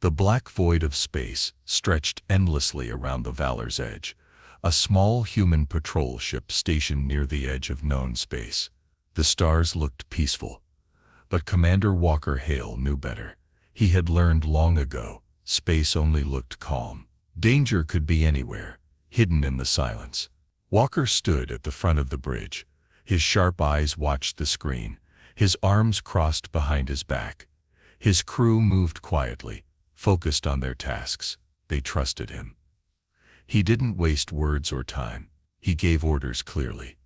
The black void of space stretched endlessly around the Valor's edge, a small human patrol ship stationed near the edge of known space. The stars looked peaceful. But Commander Walker Hale knew better. He had learned long ago, space only looked calm. Danger could be anywhere, hidden in the silence. Walker stood at the front of the bridge. His sharp eyes watched the screen, his arms crossed behind his back. His crew moved quietly, focused on their tasks. They trusted him. He didn't waste words or time. He gave orders clearly.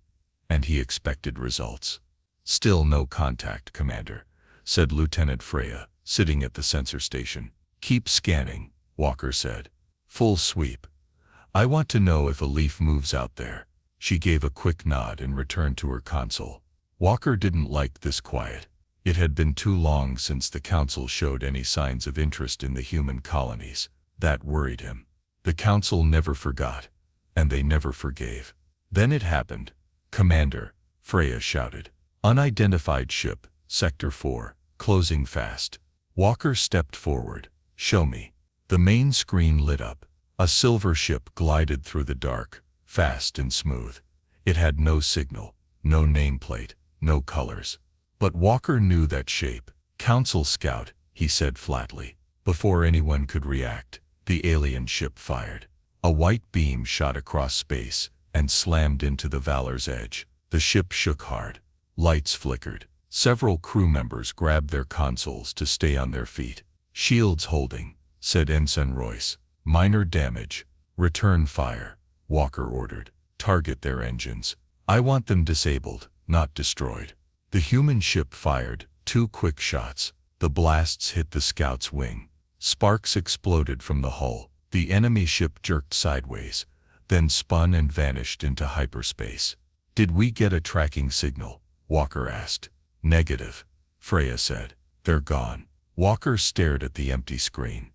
And he expected results. "Still no contact, Commander," said Lieutenant Freya, sitting at the sensor station. "Keep scanning," Walker said. "Full sweep. I want to know if a leaf moves out there." She gave a quick nod and returned to her console. Walker didn't like this quiet. It had been too long since the Council showed any signs of interest in the human colonies. That worried him. The Council never forgot, and they never forgave. Then it happened. "Commander," Freya shouted. "Unidentified ship, Sector 4, closing fast." Walker stepped forward. "Show me." The main screen lit up. A silver ship glided through the dark, fast and smooth. It had no signal, no nameplate, no colors. But Walker knew that shape. "Council scout," he said flatly. Before anyone could react, the alien ship fired. A white beam shot across space and slammed into the Valor's edge. The ship shook hard. Lights flickered. Several crew members grabbed their consoles to stay on their feet. "Shields holding," said Ensign Royce. "Minor damage. Return fire," Walker ordered. "Target their engines. I want them disabled, not destroyed." The human ship fired 2 quick shots. The blasts hit the scout's wing. Sparks exploded from the hull. The enemy ship jerked sideways, then spun and vanished into hyperspace. "Did we get a tracking signal?" Walker asked. "Negative," Freya said. "They're gone." Walker stared at the empty screen.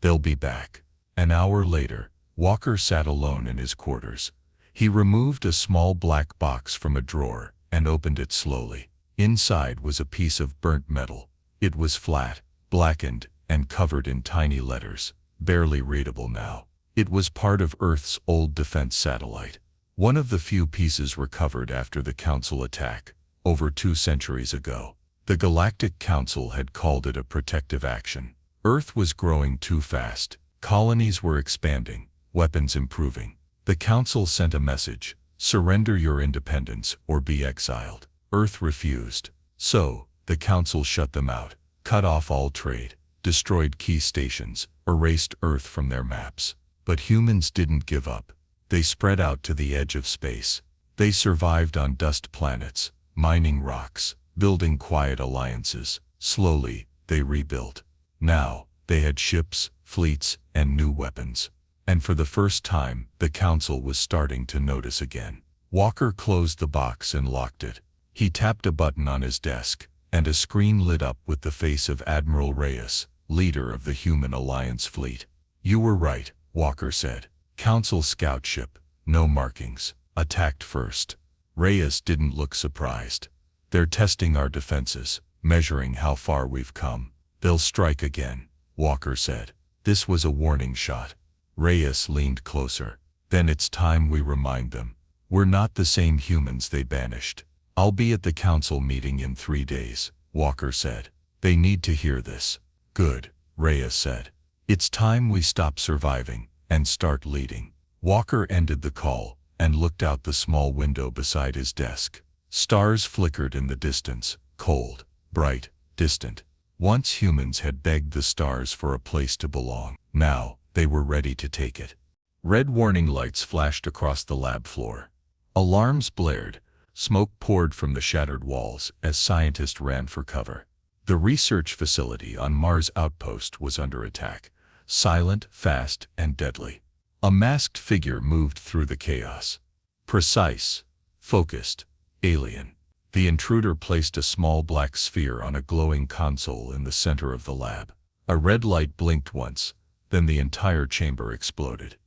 "They'll be back." An hour later, Walker sat alone in his quarters. He removed a small black box from a drawer and opened it slowly. Inside was a piece of burnt metal. It was flat, blackened, and covered in tiny letters, barely readable now. It was part of Earth's old defense satellite. One of the few pieces recovered after the Council attack, over 2 centuries ago. The Galactic Council had called it a protective action. Earth was growing too fast. Colonies were expanding, weapons improving. The Council sent a message: surrender your independence or be exiled. Earth refused. So, the Council shut them out, cut off all trade, destroyed key stations, erased Earth from their maps. But humans didn't give up. They spread out to the edge of space. They survived on dust planets, mining rocks, building quiet alliances. Slowly, they rebuilt. Now, they had ships, fleets, and new weapons. And for the first time, the Council was starting to notice again. Walker closed the box and locked it. He tapped a button on his desk, and a screen lit up with the face of Admiral Reyes, leader of the Human Alliance fleet. "You were right," Walker said. "Council scout ship, no markings, attacked first." Reyes didn't look surprised. "They're testing our defenses, measuring how far we've come. They'll strike again," Walker said. This was a warning shot. Reyes leaned closer. "Then it's time we remind them. We're not the same humans they banished." "I'll be at the Council meeting in 3 days," Walker said. "They need to hear this." "Good," Reyes said. "It's time we stop surviving and start leading." Walker ended the call and looked out the small window beside his desk. Stars flickered in the distance, cold, bright, distant. Once humans had begged the stars for a place to belong. Now, they were ready to take it. Red warning lights flashed across the lab floor. Alarms blared. Smoke poured from the shattered walls as scientists ran for cover. The research facility on Mars Outpost was under attack, silent, fast, and deadly. A masked figure moved through the chaos. Precise, focused, alien. The intruder placed a small black sphere on a glowing console in the center of the lab. A red light blinked once, then the entire chamber exploded.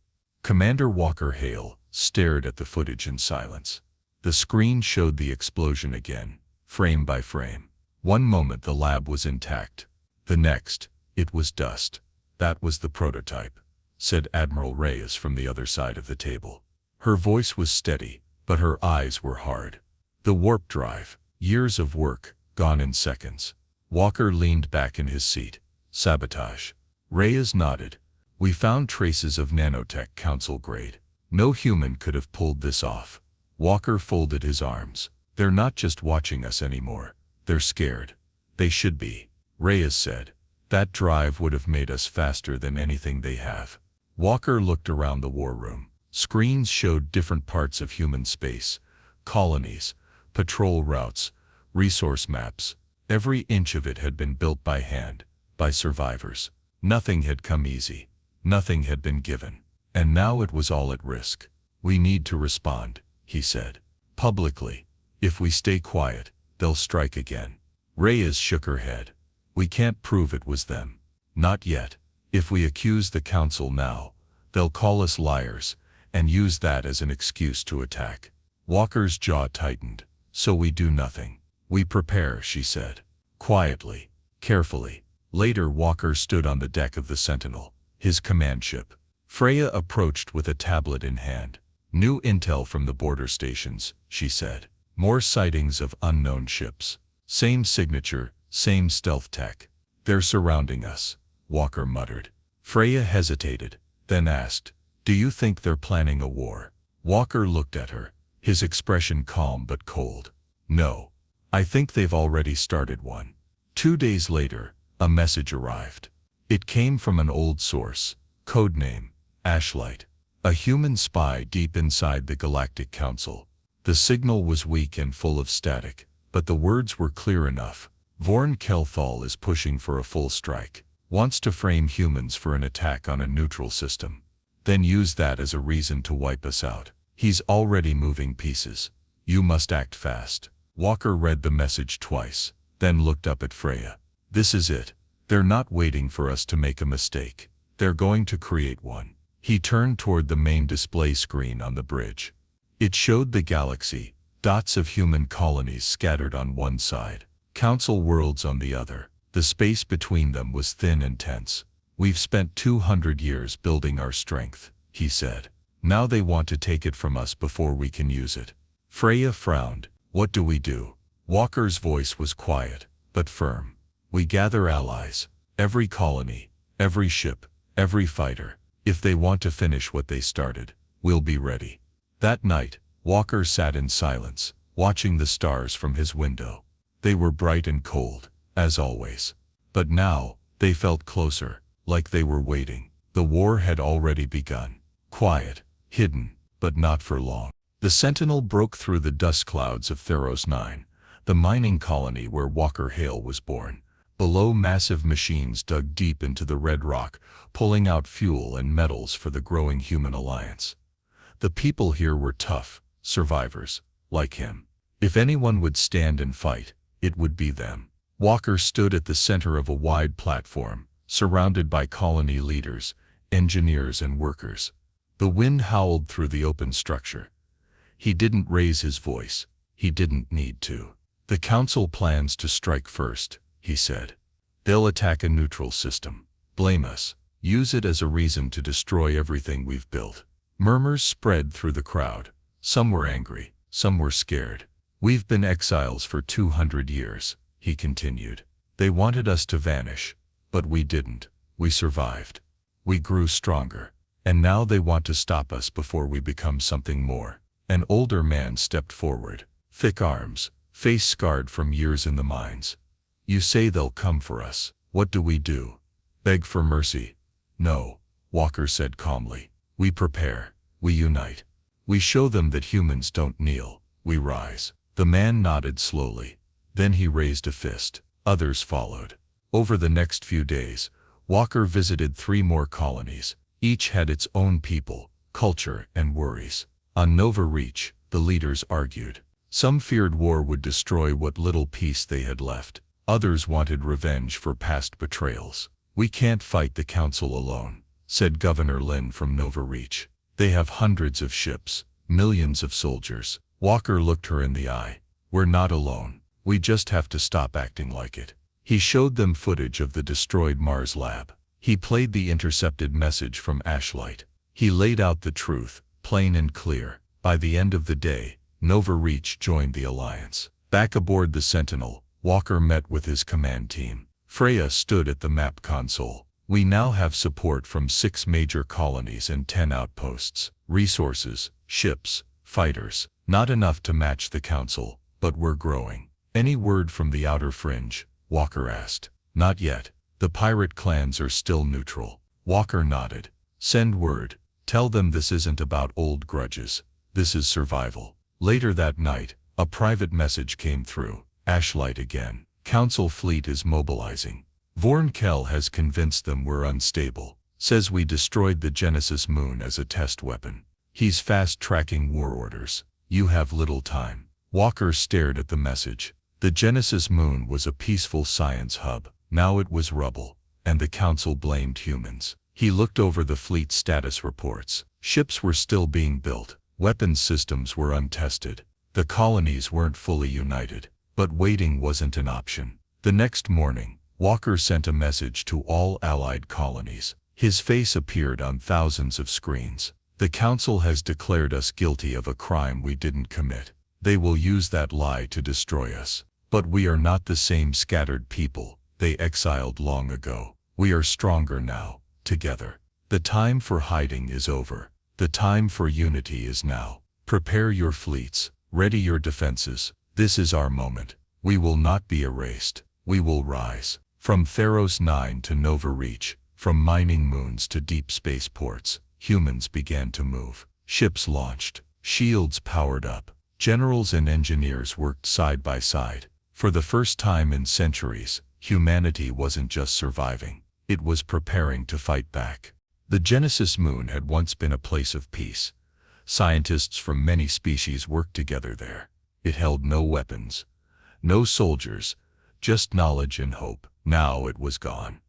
Commander Walker Hale stared at the footage in silence. The screen showed the explosion again, frame by frame. One moment the lab was intact. The next, it was dust. That was the prototype, said Admiral Reyes from the other side of the table. Her voice was steady, but her eyes were hard. The warp drive, years of work, gone in seconds. Walker leaned back in his seat. Sabotage. Reyes nodded. We found traces of nanotech council grade. No human could have pulled this off. Walker folded his arms. They're not just watching us anymore. They're scared. They should be, Reyes said. That drive would have made us faster than anything they have. Walker looked around the war room. Screens showed different parts of human space, colonies, patrol routes, resource maps. Every inch of it had been built by hand, by survivors. Nothing had come easy. Nothing had been given. And now it was all at risk. We need to respond, he said. Publicly. If we stay quiet, they'll strike again. Reyes shook her head. We can't prove it was them. Not yet. If we accuse the council now, they'll call us liars, and use that as an excuse to attack. Walker's jaw tightened. So we do nothing. We prepare, she said. Quietly, carefully. Later Walker stood on the deck of the Sentinel, his command ship. Freya approached with a tablet in hand. New intel from the border stations, she said. More sightings of unknown ships. Same signature, same stealth tech. They're surrounding us, Walker muttered. Freya hesitated, then asked, do you think they're planning a war? Walker looked at her, his expression calm but cold. No. I think they've already started one. 2 days later, a message arrived. It came from an old source, codename Ashlight, a human spy deep inside the Galactic Council. The signal was weak and full of static, but the words were clear enough. Vorn Kelthal is pushing for a full strike, wants to frame humans for an attack on a neutral system, then use that as a reason to wipe us out. He's already moving pieces. You must act fast. Walker read the message twice, then looked up at Freya. This is it. They're not waiting for us to make a mistake. They're going to create one. He turned toward the main display screen on the bridge. It showed the galaxy, dots of human colonies scattered on one side, council worlds on the other. The space between them was thin and tense. We've spent 200 years building our strength, he said. Now they want to take it from us before we can use it. Freya frowned. What do we do? Walker's voice was quiet, but firm. We gather allies. Every colony, every ship, every fighter. If they want to finish what they started, we'll be ready. That night, Walker sat in silence, watching the stars from his window. They were bright and cold, as always. But now, they felt closer, like they were waiting. The war had already begun. Quiet, hidden, but not for long. The Sentinel broke through the dust clouds of Theros 9, the mining colony where Walker Hale was born. Below, massive machines dug deep into the red rock, pulling out fuel and metals for the growing human alliance. The people here were tough, survivors, like him. If anyone would stand and fight, it would be them. Walker stood at the center of a wide platform, surrounded by colony leaders, engineers and workers. The wind howled through the open structure. He didn't raise his voice. He didn't need to. The council plans to strike first, he said. They'll attack a neutral system. Blame us. Use it as a reason to destroy everything we've built. Murmurs spread through the crowd. Some were angry. Some were scared. We've been exiles for 200 years, he continued. They wanted us to vanish, but we didn't. We survived. We grew stronger. And now they want to stop us before we become something more. An older man stepped forward, thick arms, face scarred from years in the mines. You say they'll come for us. What do we do? Beg for mercy? No, Walker said calmly. We prepare. We unite. We show them that humans don't kneel. We rise. The man nodded slowly. Then he raised a fist. Others followed. Over the next few days, Walker visited 3 more colonies. Each had its own people, culture, and worries. On Nova Reach, the leaders argued. Some feared war would destroy what little peace they had left. Others wanted revenge for past betrayals. We can't fight the council alone, said Governor Lin from Nova Reach. They have hundreds of ships, millions of soldiers. Walker looked her in the eye. We're not alone. We just have to stop acting like it. He showed them footage of the destroyed Mars lab. He played the intercepted message from Ashlight. He laid out the truth, plain and clear. By the end of the day, Nova Reach joined the Alliance. Back aboard the Sentinel, Walker met with his command team. Freya stood at the map console. We now have support from 6 major colonies and 10 outposts. Resources, ships, fighters. Not enough to match the Council, but we're growing. Any word from the outer fringe? Walker asked. Not yet. The pirate clans are still neutral. Walker nodded. Send word. Tell them this isn't about old grudges. This is survival. Later that night, a private message came through. Ashlight again. Council fleet is mobilizing. Vornkel has convinced them we're unstable. Says we destroyed the Genesis moon as a test weapon. He's fast-tracking war orders. You have little time. Walker stared at the message. The Genesis moon was a peaceful science hub. Now it was rubble, and the Council blamed humans. He looked over the fleet status reports. Ships were still being built. Weapons systems were untested. The colonies weren't fully united. But waiting wasn't an option. The next morning, Walker sent a message to all allied colonies. His face appeared on thousands of screens. The Council has declared us guilty of a crime we didn't commit. They will use that lie to destroy us. But we are not the same scattered people they exiled long ago. We are stronger now, together. The time for hiding is over. The time for unity is now. Prepare your fleets. Ready your defenses. This is our moment. We will not be erased. We will rise. From Theros 9 to Nova Reach, from mining moons to deep space ports, humans began to move. Ships launched. Shields powered up. Generals and engineers worked side by side. For the first time in centuries, humanity wasn't just surviving. It was preparing to fight back. The Genesis moon had once been a place of peace. Scientists from many species worked together there. It held no weapons, no soldiers, just knowledge and hope. Now it was gone.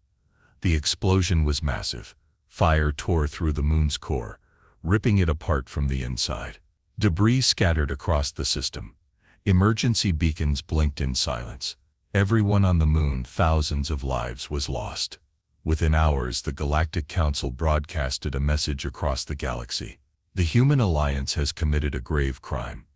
The explosion was massive. Fire tore through the moon's core, ripping it apart from the inside. Debris scattered across the system. Emergency beacons blinked in silence. Everyone on the moon, thousands of lives, was lost. Within hours, the Galactic Council broadcasted a message across the galaxy. The Human Alliance has committed a grave crime.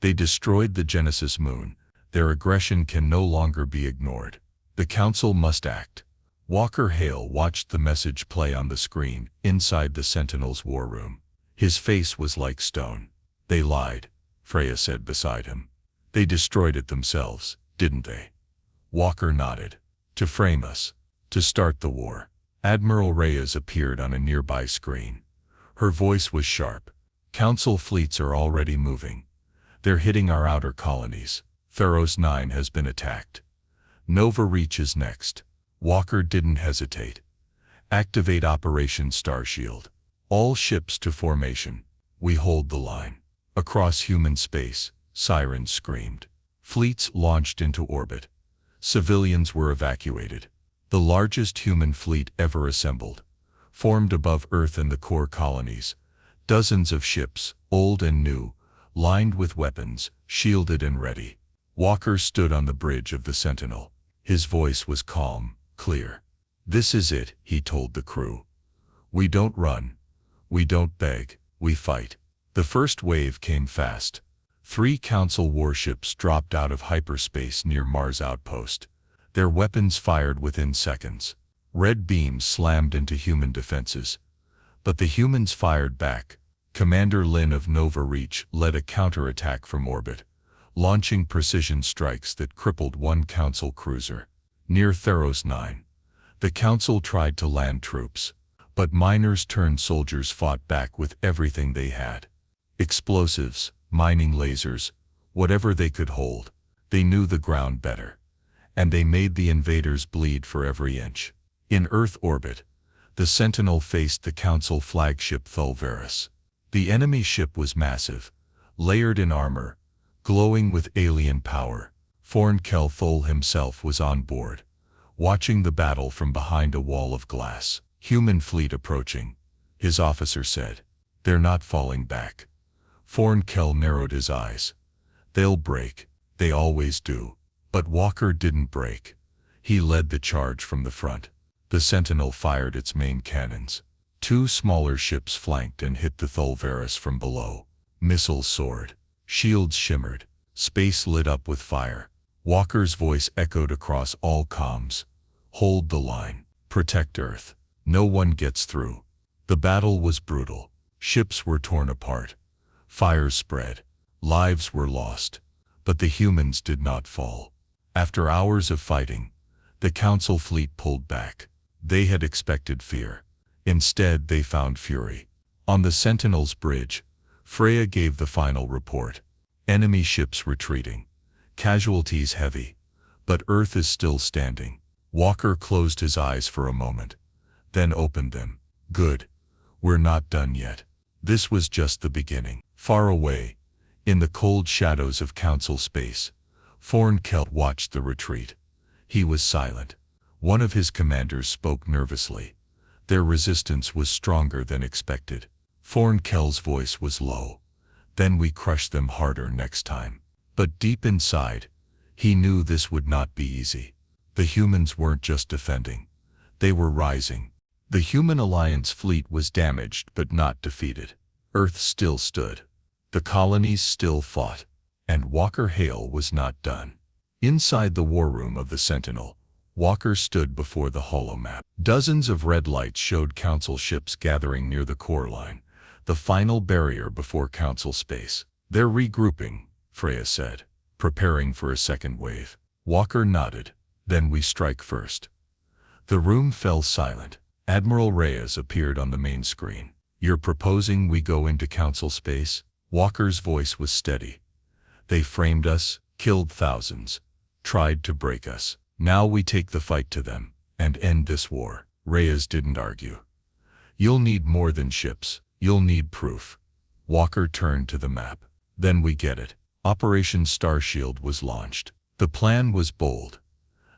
They destroyed the Genesis moon. Their aggression can no longer be ignored. The Council must act. Walker Hale watched the message play on the screen inside the Sentinel's war room. His face was like stone. They lied, Freya said beside him. They destroyed it themselves, didn't they? Walker nodded. To frame us. To start the war. Admiral Reyes appeared on a nearby screen. Her voice was sharp. Council fleets are already moving. They're hitting our outer colonies. Theros 9 has been attacked. Nova Reach is next. Walker didn't hesitate. Activate Operation Starshield. All ships to formation. We hold the line. Across human space, sirens screamed. Fleets launched into orbit. Civilians were evacuated. The largest human fleet ever assembled. Formed above Earth and the core colonies. Dozens of ships, old and new, lined with weapons, shielded and ready. Walker stood on the bridge of the Sentinel. His voice was calm, clear. This is it, he told the crew. We don't run. We don't beg. We fight. The first wave came fast. 3 Council warships dropped out of hyperspace near Mars outpost. Their weapons fired within seconds. Red beams slammed into human defenses. But the humans fired back. Commander Lin of Nova Reach led a counterattack from orbit, launching precision strikes that crippled 1 Council cruiser. Near Theros 9, the Council tried to land troops, but miners turned soldiers fought back with everything they had. Explosives, mining lasers, whatever they could hold. They knew the ground better. And they made the invaders bleed for every inch. In Earth orbit, the Sentinel faced the Council flagship Thulveris. The enemy ship was massive, layered in armor, glowing with alien power. Vornkel Thul himself was on board, watching the battle from behind a wall of glass. Human fleet approaching, his officer said. They're not falling back. Vornkel narrowed his eyes. They'll break. They always do. But Walker didn't break. He led the charge from the front. The Sentinel fired its main cannons. Two smaller ships flanked and hit the Thulveris from below. Missiles soared. Shields shimmered. Space lit up with fire. Walker's voice echoed across all comms. Hold the line. Protect Earth. No one gets through. The battle was brutal. Ships were torn apart. Fires spread. Lives were lost. But the humans did not fall. After hours of fighting, the Council fleet pulled back. They had expected fear. Instead, they found fury. On the Sentinel's bridge, Freya gave the final report. Enemy ships retreating. Casualties heavy. But Earth is still standing. Walker closed his eyes for a moment, then opened them. Good. We're not done yet. This was just the beginning. Far away, in the cold shadows of Council space, Fornkel watched the retreat. He was silent. One of his commanders spoke nervously. Their resistance was stronger than expected. Fornkel's voice was low. Then we crush them harder next time. But deep inside, he knew this would not be easy. The humans weren't just defending. They were rising. The Human Alliance fleet was damaged but not defeated. Earth still stood. The colonies still fought. And Walker Hale was not done. Inside the war room of the Sentinel, Walker stood before the holomap. Dozens of red lights showed Council ships gathering near the core line, the final barrier before Council space. They're regrouping, Freya said, preparing for a second wave. Walker nodded. Then we strike first. The room fell silent. Admiral Reyes appeared on the main screen. You're proposing we go into Council space? Walker's voice was steady. They framed us, killed thousands, tried to break us. Now we take the fight to them, and end this war. Reyes didn't argue. You'll need more than ships. You'll need proof. Walker turned to the map. Then we get it. Operation Starshield was launched. The plan was bold.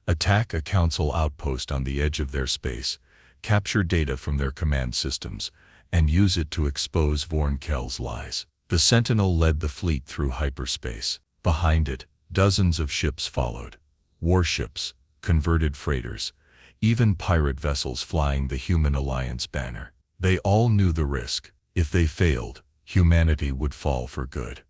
Attack a Council outpost on the edge of their space, capture data from their command systems, and use it to expose Vornkel's lies. The Sentinel led the fleet through hyperspace. Behind it, dozens of ships followed. Warships, converted freighters, even pirate vessels flying the Human Alliance banner. They all knew the risk. If they failed, humanity would fall for good.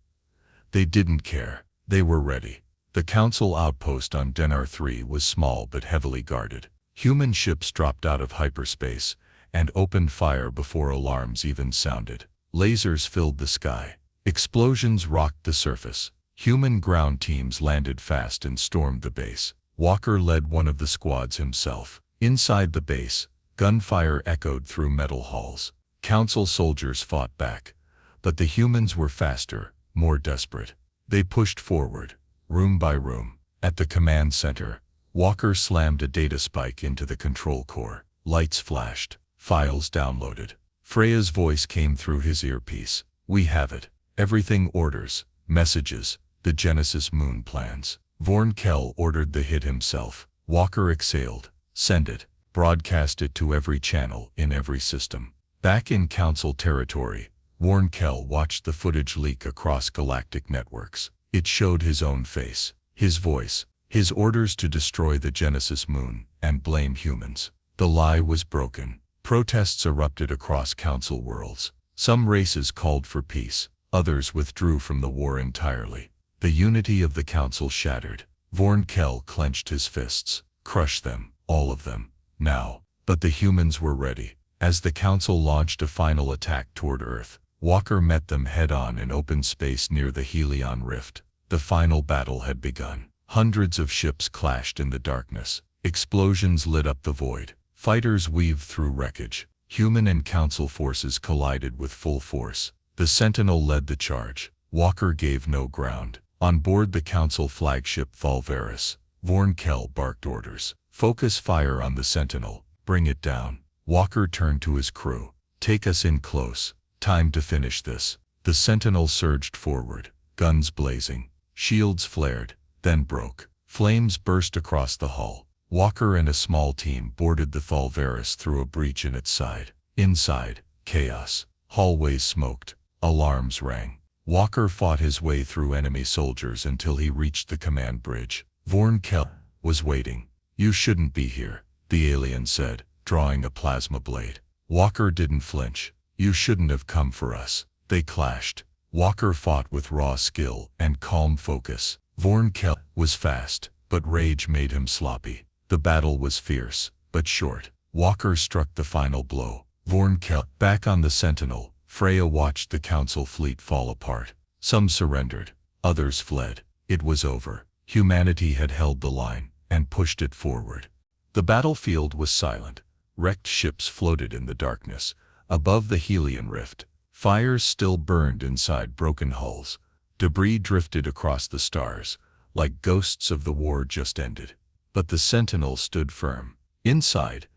They didn't care. They were ready. The Council outpost on Denar 3 was small but heavily guarded. Human ships dropped out of hyperspace and opened fire before alarms even sounded. Lasers filled the sky. Explosions rocked the surface. Human ground teams landed fast and stormed the base. Walker led one of the squads himself. Inside the base, gunfire echoed through metal halls. Council soldiers fought back, but the humans were faster, more desperate. They pushed forward, room by room. At the command center, Walker slammed a data spike into the control core. Lights flashed, files downloaded. Freya's voice came through his earpiece. We have it. Everything: orders, messages, the Genesis moon plans. Vornkel ordered the hit himself. Walker exhaled. Send it. Broadcast it to every channel in every system. Back in Council territory, Vornkel watched the footage leak across galactic networks. It showed his own face, his voice, his orders to destroy the Genesis moon and blame humans. The lie was broken. Protests erupted across Council worlds. Some races called for peace. Others withdrew from the war entirely. The unity of the Council shattered. Vornkel clenched his fists. Crush them, all of them, now. But the humans were ready. As the Council launched a final attack toward Earth, Walker met them head-on in open space near the Helion Rift. The final battle had begun. Hundreds of ships clashed in the darkness. Explosions lit up the void. Fighters weaved through wreckage. Human and Council forces collided with full force. The Sentinel led the charge. Walker gave no ground. On board the Council flagship Thulveris, Vornkel barked orders. Focus fire on the Sentinel. Bring it down. Walker turned to his crew. Take us in close. Time to finish this. The Sentinel surged forward, guns blazing. Shields flared, then broke. Flames burst across the hull. Walker and a small team boarded the Thulveris through a breach in its side. Inside, chaos. Hallways smoked. Alarms rang. Walker fought his way through enemy soldiers until he reached the command bridge. Vornkel was waiting. You shouldn't be here, the alien said. drawing a plasma blade. Walker didn't flinch. "You shouldn't have come for us." They clashed. Walker fought with raw skill and calm focus. Vornkel was fast, but rage made him sloppy. The battle was fierce, but short. Walker struck the final blow. Vornkel, back on the Sentinel, Freya watched the Council fleet fall apart. Some surrendered, others fled. It was over. Humanity had held the line and pushed it forward. The battlefield was silent. Wrecked ships floated in the darkness. Above the Helion rift, fires still burned inside broken hulls. Debris drifted across the stars, like ghosts of the war just ended. But the Sentinel stood firm. Inside,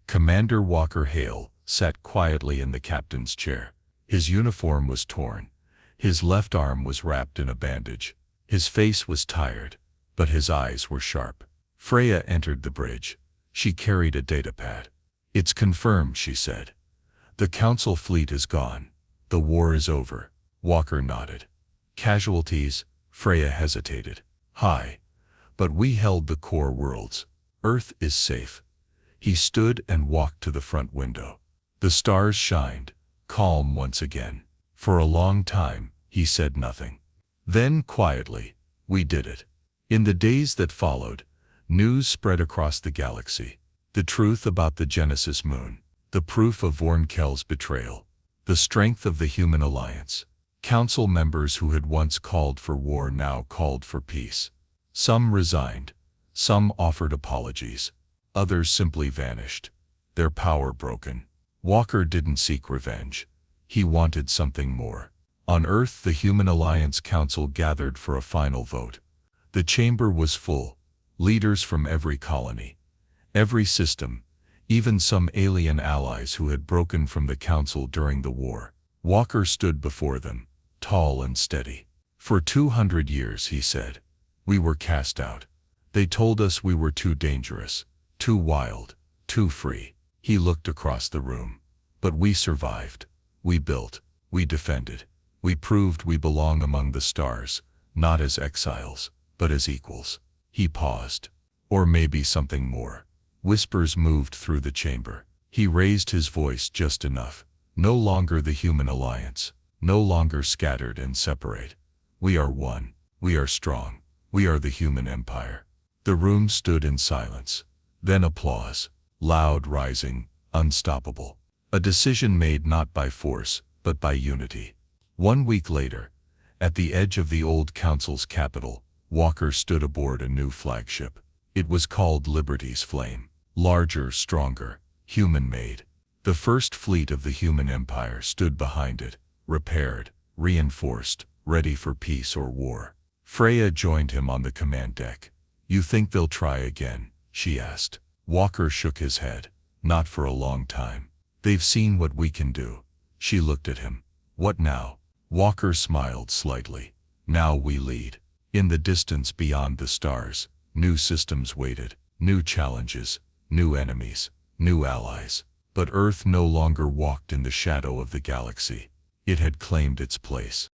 Commander Walker Hale sat quietly in the captain's chair. His uniform was torn. His left arm was wrapped in a bandage. His face was tired, but his eyes were sharp. Freya entered the bridge. She carried a datapad. "It's confirmed," she said. "The Council fleet is gone. The war is over." Walker nodded. "Casualties?" Freya hesitated. "High. But we held the core worlds. Earth is safe." He stood and walked to the front window. The stars shined, calm once again. For a long time, he said nothing. Then, quietly, "We did it." In the days that followed, news spread across the galaxy. The truth about the Genesis moon, the proof of Vornkel's betrayal, the strength of the human alliance. Council members who had once called for war now called for peace. Some resigned, some offered apologies, others simply vanished, their power broken. Walker didn't seek revenge. He wanted something more. On Earth, the Human Alliance Council gathered for a final vote. The chamber was full, leaders from every colony, every system, even some alien allies who had broken from the Council during the war. Walker stood before them, tall and steady. "For 200 years, he said, "we were cast out. They told us we were too dangerous, too wild, too free." He looked across the room. "But we survived. We built. We defended. We proved we belong among the stars, not as exiles, but as equals." He paused. "Or maybe something more." Whispers moved through the chamber. He raised his voice just enough. "No longer the Human Alliance. No longer scattered and separate. We are one. We are strong. We are the Human Empire." The room stood in silence. Then applause. Loud, rising, unstoppable. A decision made not by force, but by unity. 1 week later, at the edge of the old Council's capital, Walker stood aboard a new flagship. It was called Liberty's Flame. Larger, stronger, human-made. The first fleet of the Human Empire stood behind it, repaired, reinforced, ready for peace or war. Freya joined him on the command deck. "You think they'll try again?" she asked. Walker shook his head. "Not for a long time. They've seen what we can do." She looked at him. "What now?" Walker smiled slightly. "Now we lead." In the distance beyond the stars, new systems waited, new challenges, new enemies, new allies. But Earth no longer walked in the shadow of the galaxy. It had claimed its place.